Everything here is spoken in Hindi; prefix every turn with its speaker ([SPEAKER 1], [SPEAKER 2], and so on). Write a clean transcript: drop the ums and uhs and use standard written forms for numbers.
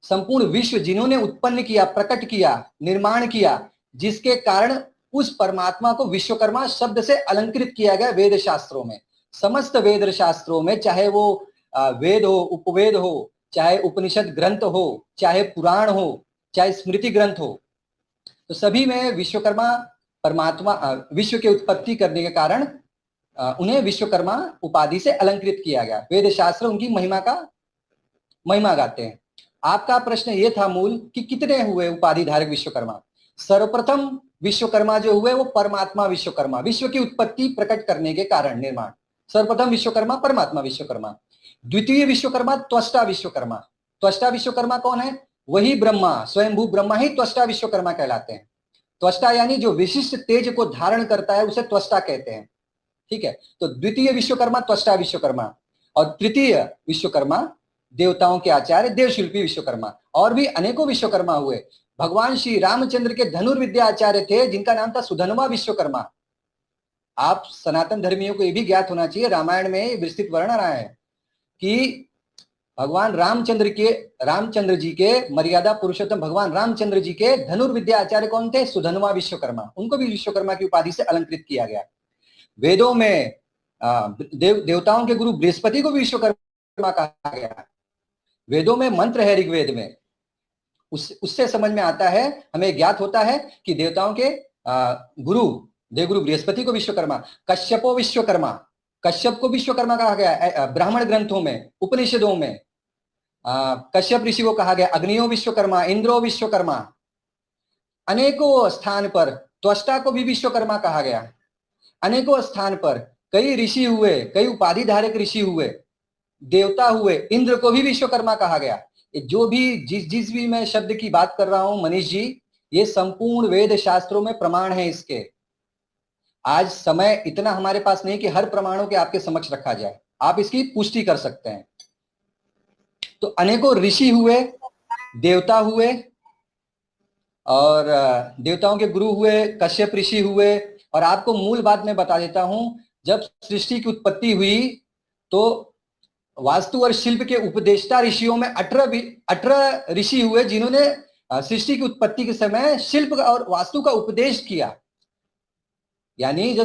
[SPEAKER 1] संपूर्ण विश्व जिन्होंने उत्पन्न किया, प्रकट किया, निर्माण किया, जिसके कारण उस परमात्मा को विश्वकर्मा शब्द से अलंकृत किया गया वेद शास्त्रों में। समस्त वेद शास्त्रों में, चाहे वो वेद हो, उपवेद हो, चाहे उपनिषद ग्रंथ हो, चाहे पुराण हो, चाहे स्मृति ग्रंथ हो, तो सभी में विश्वकर्मा परमात्मा विश्व की उत्पत्ति करने के कारण उन्हें विश्वकर्मा उपाधि से अलंकृत किया गया। वेद शास्त्र उनकी महिमा गाते हैं। आपका प्रश्न यह था मूल कि कितने हुए उपाधि धारक विश्वकर्मा। सर्वप्रथम विश्वकर्मा जो हुए वो परमात्मा विश्वकर्मा, विश्व की उत्पत्ति प्रकट करने के कारण निर्माण। सर्वप्रथम विश्वकर्मा परमात्मा विश्वकर्मा। द्वितीय विश्वकर्मा त्वष्टा विश्वकर्मा। त्वष्टा विश्वकर्मा कौन है? वही ब्रह्मा, स्वयंभू ब्रह्मा ही त्वष्टा विश्वकर्मा कहलाते हैं। त्वष्टा यानी जो विशिष्ट तेज को धारण करता है उसे त्वष्टा कहते हैं। ठीक है, तो द्वितीय विश्वकर्मा त्वष्टा विश्वकर्मा, और तृतीय विश्वकर्मा देवताओं के आचार्य देवशिल्पी विश्वकर्मा। और भी अनेकों विश्वकर्मा हुए। भगवान श्री रामचंद्र के धनुर्विद्या आचार्य थे जिनका नाम था सुधन्वा विश्वकर्मा। आप सनातन धर्मियों को यह भी ज्ञात होना चाहिए, रामायण में विस्तृत वर्णन रहा है कि भगवान रामचंद्र जी के मर्यादा पुरुषोत्तम भगवान रामचंद्र जी के धनुर्विद्या आचार्य कौन थे? सुधन्वा विश्वकर्मा। उनको भी विश्वकर्मा की उपाधि से अलंकृत किया गया। वेदों में देवताओं के गुरु बृहस्पति को भी विश्वकर्मा कहा गया। वेदों में मंत्र है ऋग्वेद में, उससे समझ में आता है, हमें ज्ञात होता है कि देवताओं के देवगुरु बृहस्पति को विश्वकर्मा। कश्यपो विश्वकर्मा, कश्यप को विश्वकर्मा कहा गया। ब्राह्मण ग्रंथों में, उपनिषदों में कश्यप ऋषि को कहा गया अग्नियो विश्वकर्मा, इंद्रो विश्वकर्मा। अनेकों स्थान पर त्वष्टा को भी विश्वकर्मा कहा गया। अनेकों स्थान पर कई ऋषि हुए, कई उपाधि धारक ऋषि हुए, देवता हुए। इंद्र को भी विश्वकर्मा कहा गया। जो भी जिस भी मैं शब्द की बात कर रहा हूं मनीष जी, ये संपूर्ण वेद शास्त्रों में प्रमाण है इसके। आज समय इतना हमारे पास नहीं कि हर प्रमाणों के आपके समक्ष रखा जाए, आप इसकी पुष्टि कर सकते हैं। तो अनेकों ऋषि हुए, देवता हुए, और देवताओं के गुरु हुए, कश्यप ऋषि हुए। और आपको मूल बात मैं बता देता हूं, जब सृष्टि की उत्पत्ति हुई तो वास्तु और शिल्प के उपदेष्टा ऋषियों में 18 ऋषि हुए जिन्होंने सृष्टि की उत्पत्ति के समय शिल्प और वास्तु का उपदेश किया। यानी जब